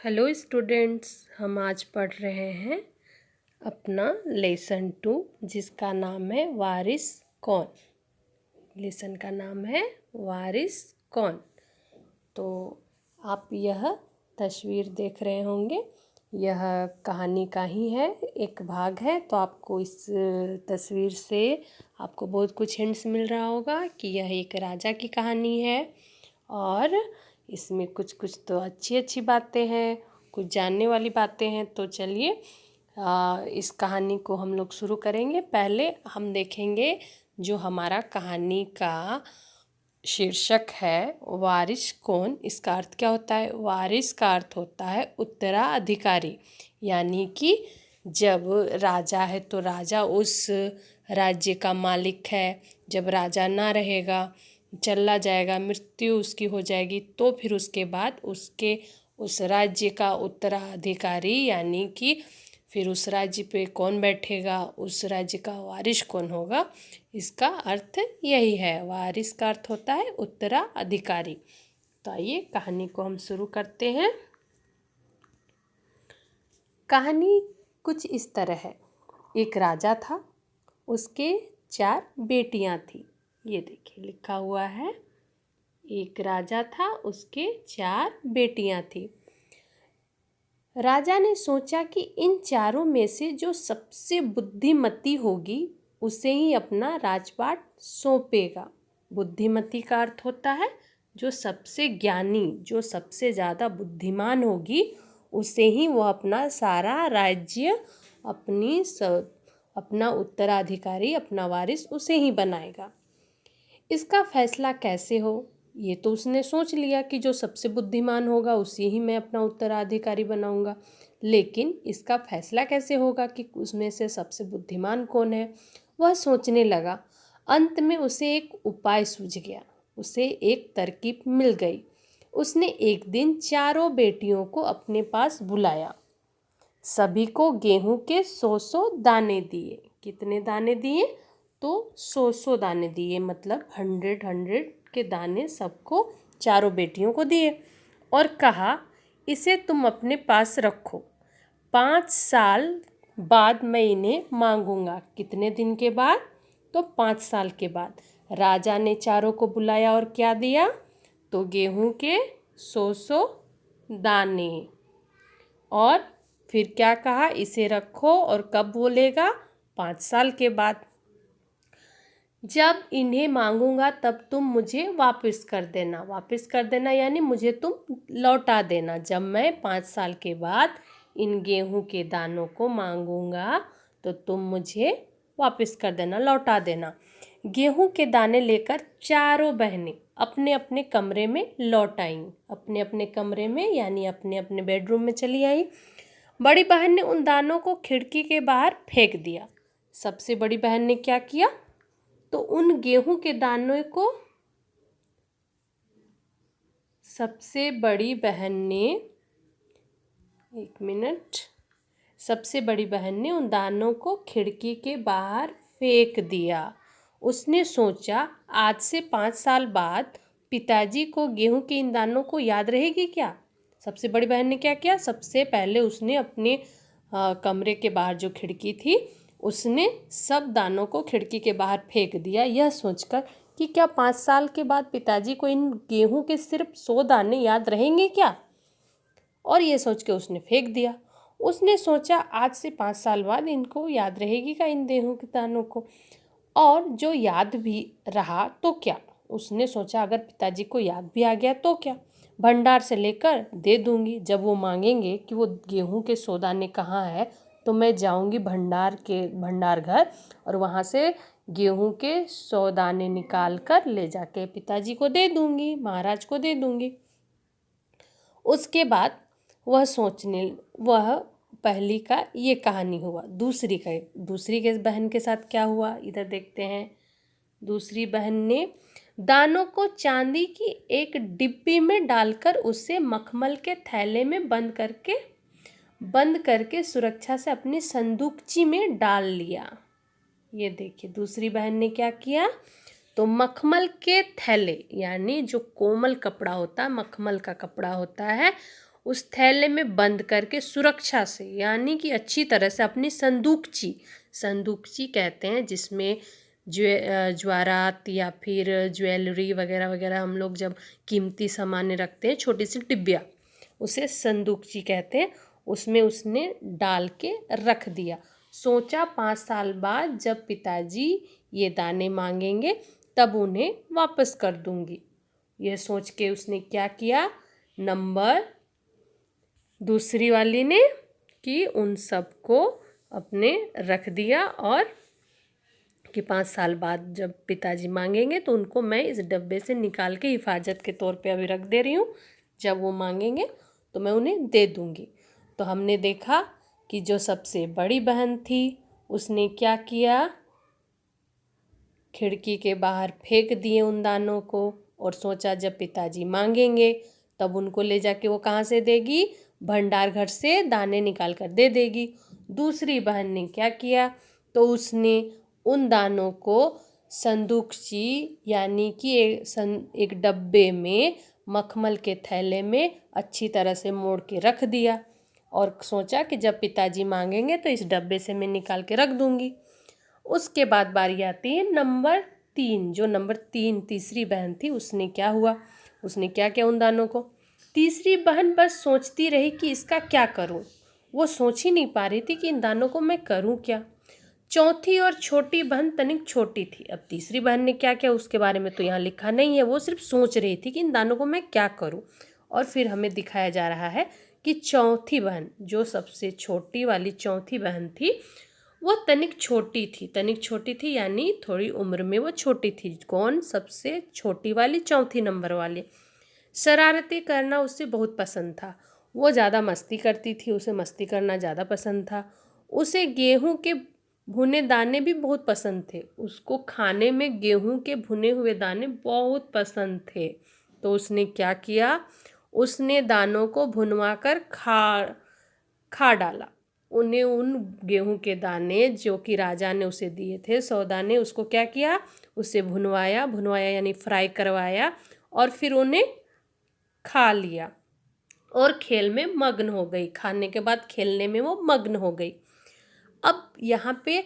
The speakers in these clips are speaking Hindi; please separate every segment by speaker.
Speaker 1: हेलो स्टूडेंट्स, हम आज पढ़ रहे हैं अपना लेसन 2 जिसका नाम है वारिस कौन। लेसन का नाम है वारिस कौन। तो आप यह तस्वीर देख रहे होंगे, यह कहानी का ही है, एक भाग है। तो आपको इस तस्वीर से आपको बहुत कुछ हिंट्स मिल रहा होगा कि यह एक राजा की कहानी है और इसमें कुछ कुछ तो अच्छी अच्छी बातें हैं, कुछ जानने वाली बातें हैं। तो चलिए इस कहानी को हम लोग शुरू करेंगे। पहले हम देखेंगे जो हमारा कहानी का शीर्षक है वारिस कौन। इसका अर्थ क्या होता है? वारिस का अर्थ होता है उत्तराधिकारी, यानी कि जब राजा है तो राजा उस राज्य का मालिक है। जब राजा ना रहेगा, चला जाएगा, मृत्यु उसकी हो जाएगी, तो फिर उसके बाद उसके उस राज्य का उत्तराधिकारी यानी कि फिर उस राज्य पे कौन बैठेगा, उस राज्य का वारिस कौन होगा, इसका अर्थ यही है। वारिस का अर्थ होता है उत्तराधिकारी। तो आइए कहानी को हम शुरू करते हैं। कहानी कुछ इस तरह है। एक राजा था, उसके 4 बेटियां थी। ये देखिए लिखा हुआ है, एक राजा था, उसके 4 बेटियां थी। राजा ने सोचा कि इन चारों में से जो सबसे बुद्धिमती होगी उसे ही अपना राजपाट सौंपेगा। बुद्धिमती का अर्थ होता है जो सबसे ज्ञानी, जो सबसे ज़्यादा बुद्धिमान होगी उसे ही वो अपना सारा राज्य, अपना उत्तराधिकारी, अपना वारिस उसे ही बनाएगा। इसका फैसला कैसे हो? ये तो उसने सोच लिया कि जो सबसे बुद्धिमान होगा उसी ही मैं अपना उत्तराधिकारी बनाऊंगा, लेकिन इसका फैसला कैसे होगा कि उसमें से सबसे बुद्धिमान कौन है? वह सोचने लगा। अंत में उसे एक उपाय सूझ गया, उसे एक तरकीब मिल गई। उसने एक दिन चारों बेटियों को अपने पास बुलाया, सभी को गेहूं के 100 दाने दिए। कितने दाने दिए? तो 100 दाने दिए, मतलब 100 के दाने सबको, चारों बेटियों को दिए और कहा इसे तुम अपने पास रखो, 5 साल बाद मैं इन्हें मांगूंगा। कितने दिन के बाद? तो 5 साल के बाद। राजा ने चारों को बुलाया और क्या दिया? तो गेहूं के 100 दाने। और फिर क्या कहा? इसे रखो। और कब बोलेगा? 5 साल के बाद। जब इन्हें मांगूंगा तब तुम मुझे वापस कर देना। वापस कर देना यानी मुझे तुम लौटा देना। जब मैं 5 साल के बाद इन गेहूं के दानों को मांगूंगा तो तुम मुझे वापस कर देना, लौटा देना। गेहूं के दाने लेकर चारों बहनें अपने अपने कमरे में लौट आईं। अपने अपने कमरे में यानी अपने अपने बेडरूम में चली आई। बड़ी बहन ने उन दानों को खिड़की के बाहर फेंक दिया। सबसे बड़ी बहन ने क्या किया? तो उन गेहूं के दानों को, सबसे बड़ी बहन ने, एक मिनट, सबसे बड़ी बहन ने उन दानों को खिड़की के बाहर फेंक दिया। उसने सोचा आज से 5 साल बाद पिताजी को गेहूं के इन दानों को याद रहेगी क्या? सबसे बड़ी बहन ने क्या किया? सबसे पहले उसने अपने कमरे के बाहर जो खिड़की थी उसने सब दानों को खिड़की के बाहर फेंक दिया, यह सोचकर कि क्या 5 साल के बाद पिताजी को इन गेहूं के सिर्फ 100 दाने याद रहेंगे क्या? और ये सोच के उसने फेंक दिया। उसने सोचा आज से 5 साल बाद इनको याद रहेगी क्या इन गेहूं के दानों को? और जो याद भी रहा तो क्या? उसने सोचा अगर पिताजी को याद भी आ गया तो क्या, भंडार से लेकर दे दूंगी। जब वो मांगेंगे कि वो गेहूं के 100 दाने कहाँ है तो मैं जाऊंगी भंडार घर और वहाँ से गेहूं के 100 दाने निकाल कर ले जाके पिताजी को दे दूंगी, महाराज को दे दूंगी। उसके बाद वह पहली का ये कहानी हुआ। दूसरी के बहन के साथ क्या हुआ इधर देखते हैं। दूसरी बहन ने दानों को चांदी की एक डिब्बी में डालकर उसे मखमल के थैले में बंद करके सुरक्षा से अपनी संदूकची में डाल लिया। ये देखिए दूसरी बहन ने क्या किया? तो मखमल के थैले यानी जो कोमल कपड़ा होता है, मखमल का कपड़ा होता है, उस थैले में बंद करके सुरक्षा से, यानी कि अच्छी तरह से अपनी संदूकची कहते हैं जिसमें ज्वारात या फिर ज्वेलरी वगैरह वगैरह हम लोग जब कीमती सामान रखते हैं, छोटी सी डिब्बिया, उसे संदूकची कहते हैं, उसमें उसने डाल के रख दिया। सोचा 5 साल बाद जब पिताजी ये दाने मांगेंगे तब उन्हें वापस कर दूंगी। यह सोच के उसने क्या किया, नंबर दूसरी वाली ने, कि उन सबको अपने रख दिया और कि 5 साल बाद जब पिताजी मांगेंगे तो उनको मैं इस डब्बे से निकाल के हिफाजत के तौर पे अभी रख दे रही हूँ, जब वो मांगेंगे तो मैं उन्हें दे दूँगी। तो हमने देखा कि जो सबसे बड़ी बहन थी उसने क्या किया, खिड़की के बाहर फेंक दिए उन दानों को और सोचा जब पिताजी मांगेंगे तब उनको ले जाके वो कहाँ से देगी, भंडार घर से दाने निकाल कर दे देगी। दूसरी बहन ने क्या किया, तो उसने उन दानों को संदूकची यानी कि एक डब्बे में मखमल के थैले में अच्छी तरह से मोड़ के रख दिया और सोचा कि जब पिताजी मांगेंगे तो इस डब्बे से मैं निकाल के रख दूंगी। उसके बाद बारी आती है नंबर 3। जो नंबर 3 तीसरी बहन थी, उसने क्या हुआ, उसने क्या किया उन दानों को। तीसरी बहन बस सोचती रही कि इसका क्या करूं। वो सोच ही नहीं पा रही थी कि इन दानों को मैं करूं क्या। चौथी और छोटी बहन तनिक छोटी थी। अब तीसरी बहन ने क्या किया उसके बारे में तो यहाँ लिखा नहीं है, वो सिर्फ सोच रही थी कि इन दानों को मैं क्या करूं। और फिर हमें दिखाया जा रहा है कि चौथी बहन, जो सबसे छोटी वाली चौथी बहन थी, वो तनिक छोटी थी यानी थोड़ी उम्र में वो छोटी थी। कौन, सबसे छोटी वाली, चौथी नंबर वाली। शरारतें करना उसे बहुत पसंद था, वो ज़्यादा मस्ती करती थी, उसे मस्ती करना ज़्यादा पसंद था। उसे गेहूं के भुने दाने भी बहुत पसंद थे, उसको खाने में गेहूं के भुने हुए दाने बहुत पसंद थे। तो उसने क्या किया, उसने दानों को भुनवा कर खा डाला। उन्हें उन गेहूं के दाने जो कि राजा ने उसे दिए थे 100 दाने, उसको क्या किया, उसे भुनवाया यानी फ्राई करवाया और फिर उन्हें खा लिया और खेल में मग्न हो गई। खाने के बाद खेलने में वो मग्न हो गई। अब यहाँ पे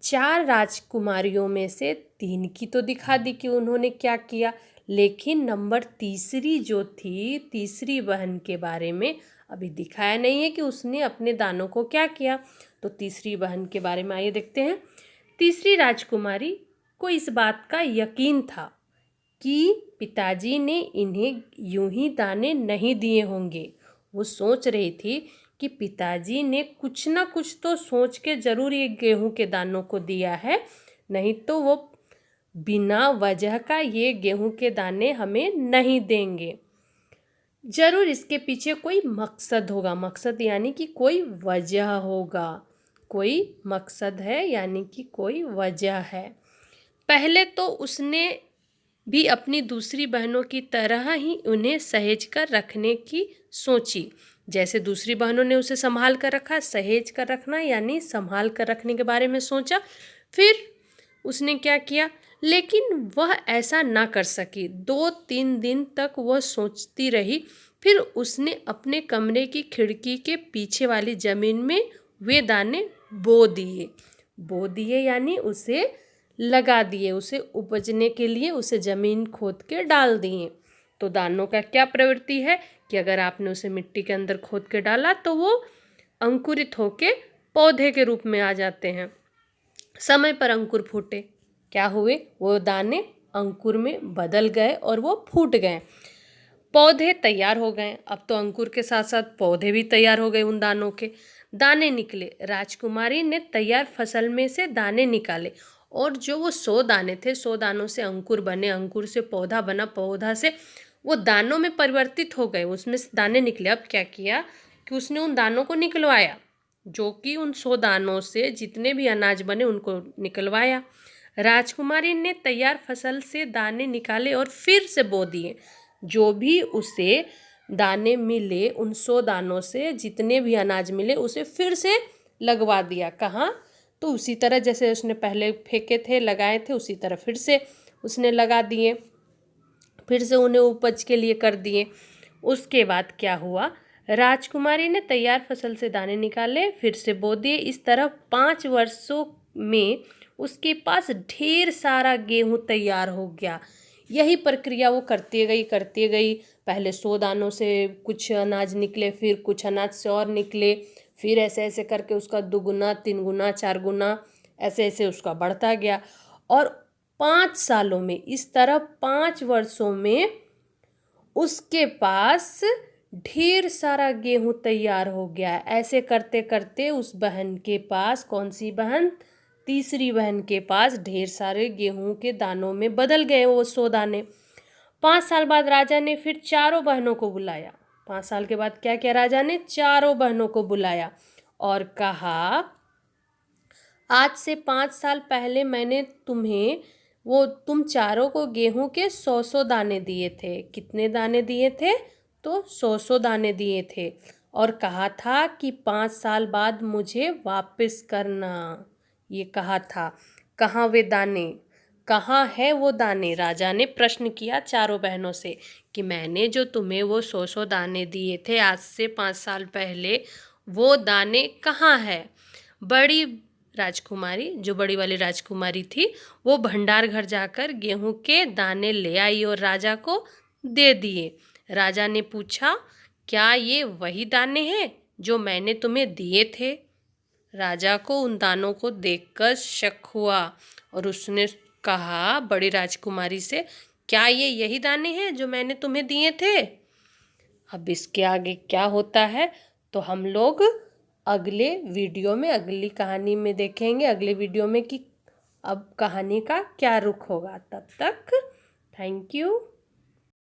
Speaker 1: 4 राजकुमारियों में से 3 की तो दिखा दी कि उन्होंने क्या किया, लेकिन नंबर तीसरी जो थी, तीसरी बहन के बारे में अभी दिखाया नहीं है कि उसने अपने दानों को क्या किया। तो तीसरी बहन के बारे में आइए देखते हैं। तीसरी राजकुमारी को इस बात का यकीन था कि पिताजी ने इन्हें यूं ही दाने नहीं दिए होंगे। वो सोच रही थी कि पिताजी ने कुछ ना कुछ तो सोच के जरूर ये गेहूं के दानों को दिया है, नहीं तो वो बिना वजह का ये गेहूं के दाने हमें नहीं देंगे। जरूर इसके पीछे कोई मकसद होगा, मकसद यानी कि कोई वजह होगा, कोई मकसद है यानी कि कोई वजह है। पहले तो उसने भी अपनी दूसरी बहनों की तरह ही उन्हें सहेज कर रखने की सोची। जैसे दूसरी बहनों ने उसे संभाल कर रखा, सहेज कर रखना यानी संभाल कर रखने के बारे में सोचा। फिर उसने क्या किया, लेकिन वह ऐसा ना कर सकी। 2-3 दिन तक वह सोचती रही। फिर उसने अपने कमरे की खिड़की के पीछे वाली जमीन में वे दाने बो दिए यानी उसे लगा दिए, उसे उपजने के लिए उसे जमीन खोद के डाल दिए। तो दानों का क्या प्रवृत्ति है कि अगर आपने उसे मिट्टी के अंदर खोद के डाला तो वो अंकुरित होके पौधे के रूप में आ जाते हैं। समय पर अंकुर फूटे, क्या हुए, वो दाने अंकुर में बदल गए और वो फूट गए, पौधे तैयार हो गए। अब तो अंकुर के साथ साथ पौधे भी तैयार हो गए। उन दानों के दाने निकले। राजकुमारी ने तैयार फसल में से दाने निकाले और जो वो 100 दाने थे, 100 दानों से अंकुर बने, अंकुर से पौधा बना, पौधा से वो दानों में परिवर्तित हो गए, उसमें से दाने निकले। अब क्या किया कि उसने उन दानों को निकलवाया, जो कि उन 100 दानों से जितने भी अनाज बने उनको निकलवाया। राजकुमारी ने तैयार फसल से दाने निकाले और फिर से बो दिए। जो भी उसे दाने मिले, उन 100 दानों से जितने भी अनाज मिले उसे फिर से लगवा दिया। कहाँ, तो उसी तरह जैसे उसने पहले फेंके थे, लगाए थे, उसी तरह फिर से उसने लगा दिए, फिर से उन्हें उपज के लिए कर दिए। उसके बाद क्या हुआ, राजकुमारी ने तैयार फसल से दाने निकाले, फिर से बो दिए। इस तरह 5 वर्षों में उसके पास ढेर सारा गेहूं तैयार हो गया। यही प्रक्रिया वो करती गई। पहले 100 दानों से कुछ अनाज निकले, फिर कुछ अनाज से और निकले, फिर ऐसे ऐसे करके उसका 2 गुना, 3 गुना, 4 गुना ऐसे ऐसे उसका बढ़ता गया। और 5 सालों में, इस तरह 5 वर्षों में उसके पास ढेर सारा गेहूं तैयार हो गया। ऐसे करते करते उस बहन के पास, कौन सी बहन, तीसरी बहन के पास ढेर सारे गेहूं के दानों में बदल गए वो 100 दाने। 5 साल बाद राजा ने फिर चारों बहनों को बुलाया। 5 साल के बाद क्या किया राजा ने? चारों बहनों को बुलाया और कहा, आज से 5 साल पहले मैंने तुम चारों को गेहूं के 100 दाने दिए थे। कितने दाने दिए थे? तो 100 दाने दिए थे, और कहा था कि 5 साल बाद मुझे वापस करना। ये कहा था। कहाँ वे दाने? कहाँ है वो दाने? राजा ने प्रश्न किया चारों बहनों से कि मैंने जो तुम्हें वो 100 दाने दिए थे आज से 5 साल पहले, वो दाने कहाँ है? बड़ी राजकुमारी, जो बड़ी वाली राजकुमारी थी, वो भंडार घर जाकर गेहूं के दाने ले आई और राजा को दे दिए। राजा ने पूछा, क्या ये वही दाने हैं जो मैंने तुम्हें दिए थे? राजा को उन दानों को देखकर शक हुआ और उसने कहा बड़ी राजकुमारी से, क्या ये यही दाने हैं जो मैंने तुम्हें दिए थे? अब इसके आगे क्या होता है तो हम लोग अगले वीडियो में, अगली कहानी में देखेंगे, अगले वीडियो में कि अब कहानी का क्या रुख होगा। तब तक थैंक यू।